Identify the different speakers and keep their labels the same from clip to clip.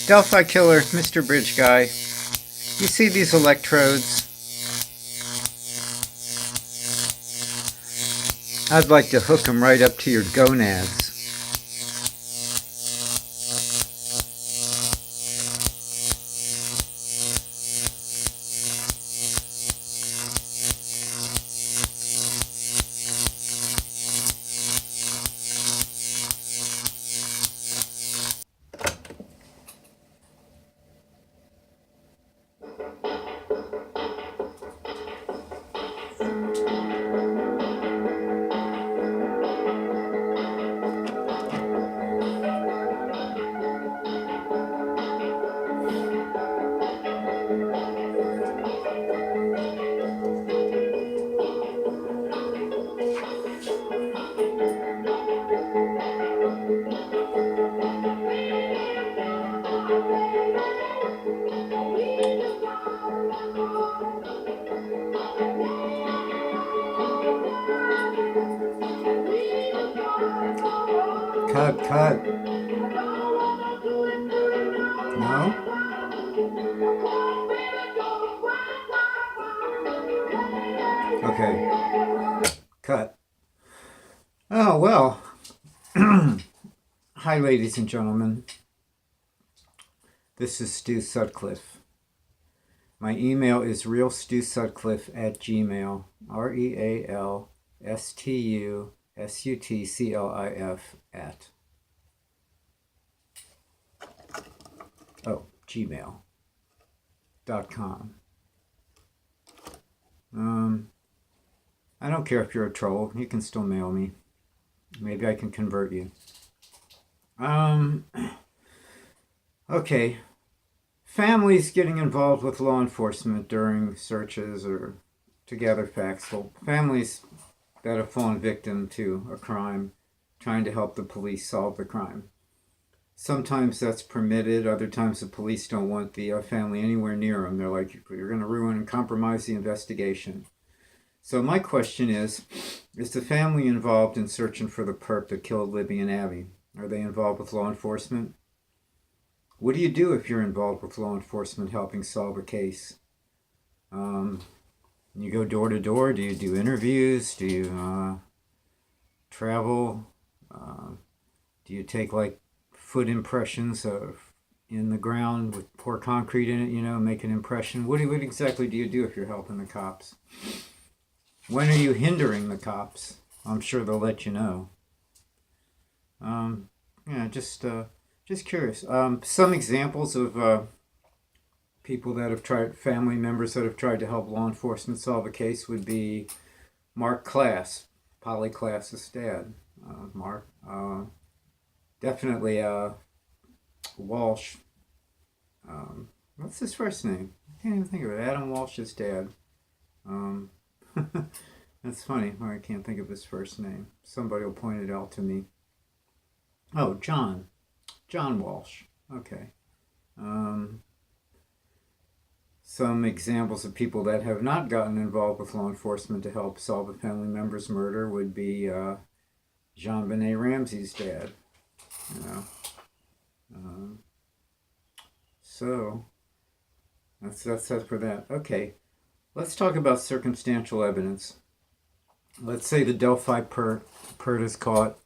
Speaker 1: Delphi Killer, Mr. Bridge Guy. You see these electrodes? I'd like to hook them right up to your gonads. Cut. No? Okay. Cut. Oh, well. Hi, ladies and gentlemen. This is Stu Sutclif. My email is realstewsutclif@gmail. REALSTUSUTCLIF at. Oh, gmail.com. I don't care if you're a troll. You can still mail me. Maybe I can convert you. Okay. Families getting involved with law enforcement during searches or to gather facts. Well, families that have fallen victim to a crime, trying to help the police solve the crime. Sometimes that's permitted. Other times the police don't want the family anywhere near them. They're like, you're going to ruin and compromise the investigation. So my question is the family involved in searching for the perp that killed Libby and Abby? Are they involved with law enforcement? What do you do if you're involved with law enforcement helping solve a case? You go door to door? Do you do interviews? Do you travel? Do you take like foot impressions in the ground with pour concrete in it, make an impression? What exactly do you do if you're helping the cops? When are you hindering the cops? I'm sure they'll let you know. Just curious. Some examples of people that have tried, family members that have tried to help law enforcement solve a case would be Mark Class, Polly Class's dad. Mark. Definitely Walsh. What's his first name? I can't even think of it. Adam Walsh's dad. That's funny. I can't think of his first name. Somebody will point it out to me. Oh, John Walsh. Okay. Some examples of people that have not gotten involved with law enforcement to help solve a family member's murder would be JonBenet Ramsey's dad. So that's for that. Okay, let's talk about circumstantial evidence. Let's say the Delphi pert is caught.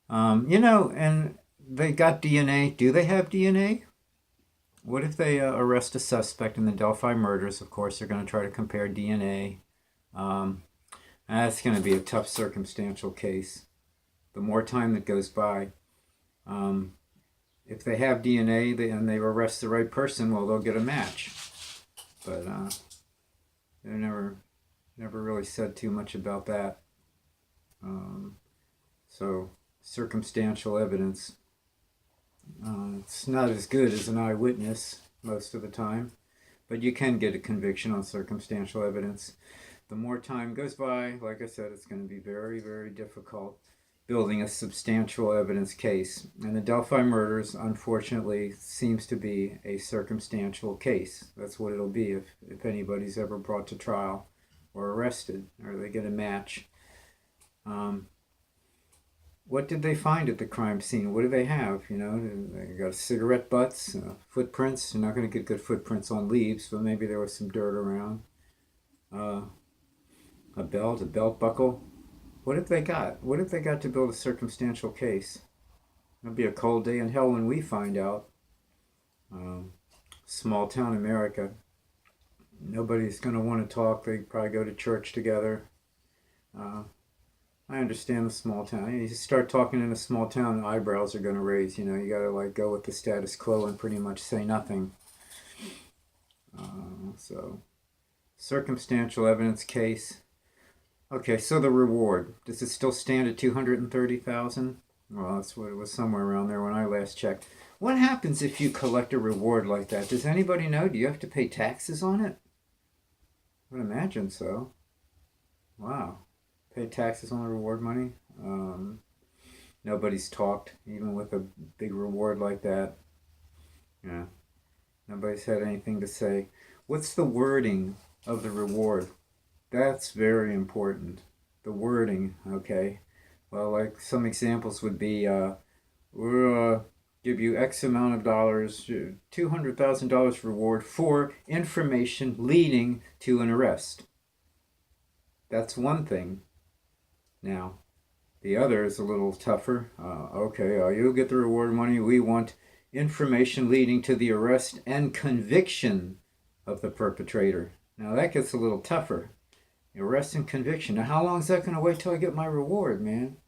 Speaker 1: And they got DNA. Do they have DNA? What if they arrest a suspect in the Delphi murders? Of course, they're going to try to compare DNA. That's going to be a tough circumstantial case. The more time that goes by, if they have DNA and they arrest the right person, well, they'll get a match. But they're never really said too much about that. So circumstantial evidence. It's not as good as an eyewitness most of the time, but you can get a conviction on circumstantial evidence. The more time goes by, like I said, it's going to be very, very difficult building a substantial evidence case. And the Delphi murders, unfortunately, seems to be a circumstantial case. That's what it'll be if anybody's ever brought to trial or arrested, or they get a match. what did they find at the crime scene? What do they have? You know, they got cigarette butts, footprints. You're not going to get good footprints on leaves, but maybe there was some dirt around. Uh, a belt buckle. What have they got? What have they got to build a circumstantial case? It'll be a cold day in hell when we find out. Um, Small town America. Nobody's going to want to talk. They probably go to church together. Uh, I understand the small town. You start talking in a small town, the eyebrows are going to raise. You know, you got to like go with the status quo and pretty much say nothing. So, circumstantial evidence case. Okay, so the reward. Does it still stand at 230,000? Well, that's what it was, somewhere around there when I last checked. What happens if you collect a reward like that? Does anybody know? Do you have to pay taxes on it? I would imagine so. Wow. Pay taxes on the reward money? Nobody's talked, even with a big reward like that. Yeah. Nobody's had anything to say. What's the wording of the reward? That's very important. The wording, okay. Well, like some examples would be, we'll give you X amount of dollars, $200,000 reward for information leading to an arrest. That's one thing. Now, the other is a little tougher. You'll get the reward money. We want information leading to the arrest and conviction of the perpetrator. Now, that gets a little tougher. Arrest and conviction. Now, how long is that going to wait till I get my reward, man?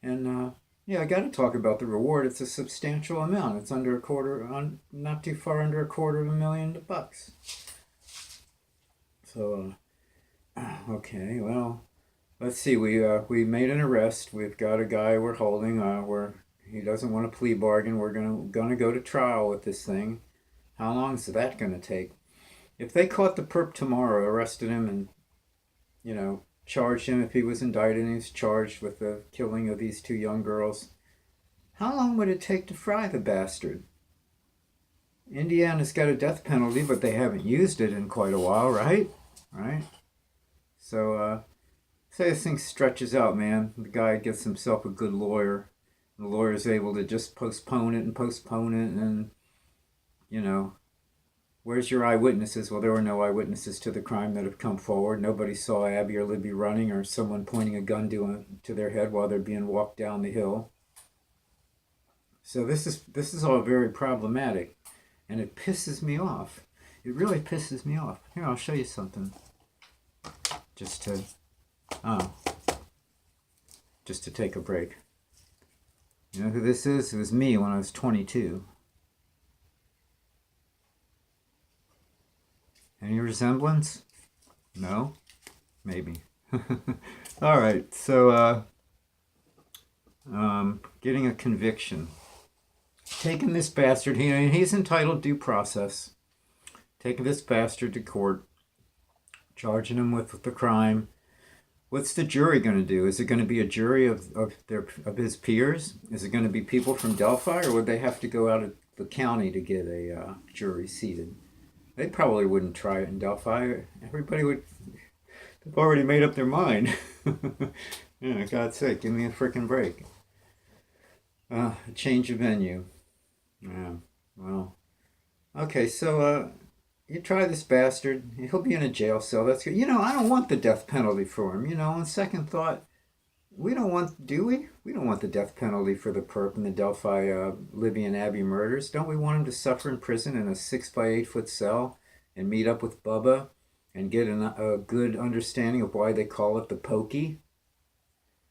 Speaker 1: And, I got to talk about the reward. It's a substantial amount. It's under not too far under $250,000. So, okay, well, let's see. We made an arrest. We've got a guy we're holding. He doesn't want a plea bargain. We're gonna go to trial with this thing. How long is that going to take? If they caught the perp tomorrow, arrested him, and charged him, if he was indicted and he was charged with the killing of these two young girls, how long would it take to fry the bastard? Indiana's got a death penalty, but they haven't used it in quite a while, right? Right? So, say this thing stretches out, man. The guy gets himself a good lawyer. The lawyer's able to just postpone it, and, where's your eyewitnesses? Well, there were no eyewitnesses to the crime that have come forward. Nobody saw Abby or Libby running or someone pointing a gun to their head while they're being walked down the hill. So this is all very problematic, and it pisses me off. It really pisses me off. Here, I'll show you something. Just to take a break. You know who this is? It was me when I was 22. Any resemblance? No? Maybe. All right, so getting a conviction. Taking this bastard, he's entitled due process. Taking this bastard to court, charging him with the crime. What's the jury going to do? Is it going to be a jury of his peers? Is it going to be people from Delphi, or would they have to go out of the county to get a jury seated? They probably wouldn't try it in Delphi. Everybody would. They've already made up their mind. Yeah, God's sake, give me a frickin' break. A change of venue. Yeah, well. Okay, so you try this bastard. He'll be in a jail cell. That's good. I don't want the death penalty for him. On second thought, do we? We don't want the death penalty for the perp in the Delphi Libby and Abby murders. Don't we want him to suffer in prison in a 6-by-8-foot cell and meet up with Bubba and get a good understanding of why they call it the pokey?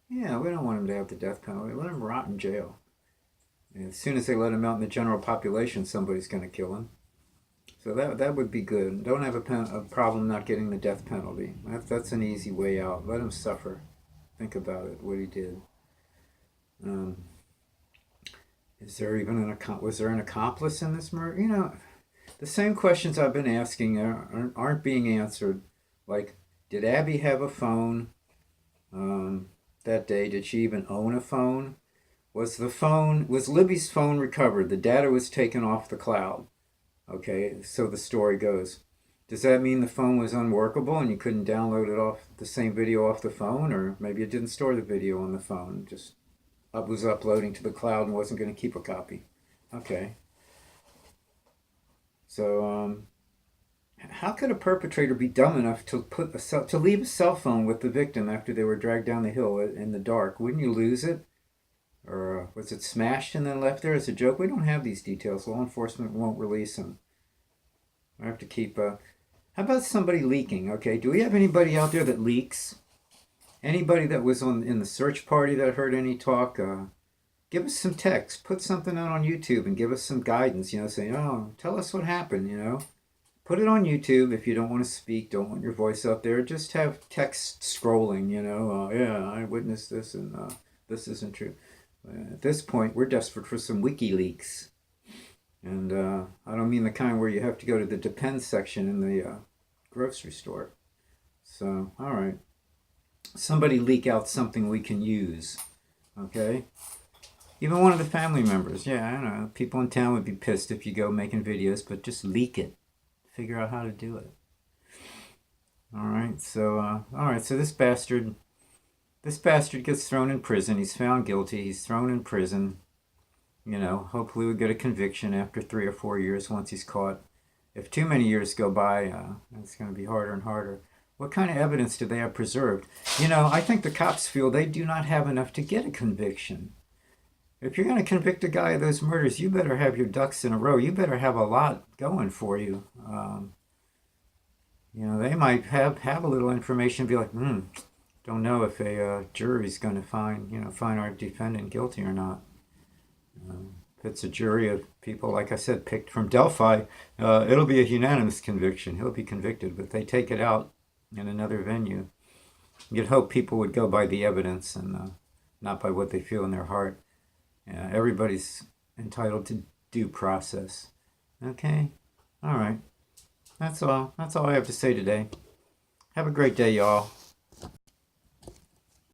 Speaker 1: Yeah, we don't want him to have the death penalty. Let him rot in jail. And as soon as they let him out in the general population, somebody's going to kill him. So that would be good. Don't have a problem not getting the death penalty. That's an easy way out. Let him suffer. Think about it, what he did. Was there an accomplice in this murder? The same questions I've been asking aren't being answered. Like, did Abby have a phone that day? Did she even own a phone? Was Libby's phone recovered? The data was taken off the cloud. Okay, so the story goes. Does that mean the phone was unworkable and you couldn't download the same video off the phone? Or maybe it didn't store the video on the phone. Just was uploading to the cloud and wasn't going to keep a copy. Okay. So, how could a perpetrator be dumb enough to to leave a cell phone with the victim after they were dragged down the hill in the dark? Wouldn't you lose it? Or was it smashed and then left there as a joke? We don't have these details. Law enforcement won't release them. I have to keep. How about somebody leaking? Okay, do we have anybody out there that leaks? Anybody that was in the search party that heard any talk? Give us some text. Put something out on YouTube and give us some guidance. Saying, "Oh, tell us what happened." Put it on YouTube if you don't want to speak, don't want your voice up there. Just have text scrolling. Yeah, I witnessed this and this isn't true. At this point, we're desperate for some WikiLeaks. And I don't mean the kind where you have to go to the Depends section in the grocery store. So, all right. Somebody leak out something we can use. Okay? Even one of the family members. Yeah, I don't know. People in town would be pissed if you go making videos, but just leak it. Figure out how to do it. All right. So this bastard gets thrown in prison. He's found guilty. He's thrown in prison. Hopefully we'll get a conviction after 3 or 4 years once he's caught. If too many years go by, it's going to be harder and harder. What kind of evidence do they have preserved? I think the cops feel they do not have enough to get a conviction. If you're going to convict a guy of those murders, you better have your ducks in a row. You better have a lot going for you. They might have a little information, be like, don't know if a jury's going to find our defendant guilty or not. If it's a jury of people, like I said, picked from Delphi, it'll be a unanimous conviction. He'll be convicted, but if they take it out in another venue, you'd hope people would go by the evidence and not by what they feel in their heart. Everybody's entitled to due process. Okay? All right. That's all I have to say today. Have a great day, y'all.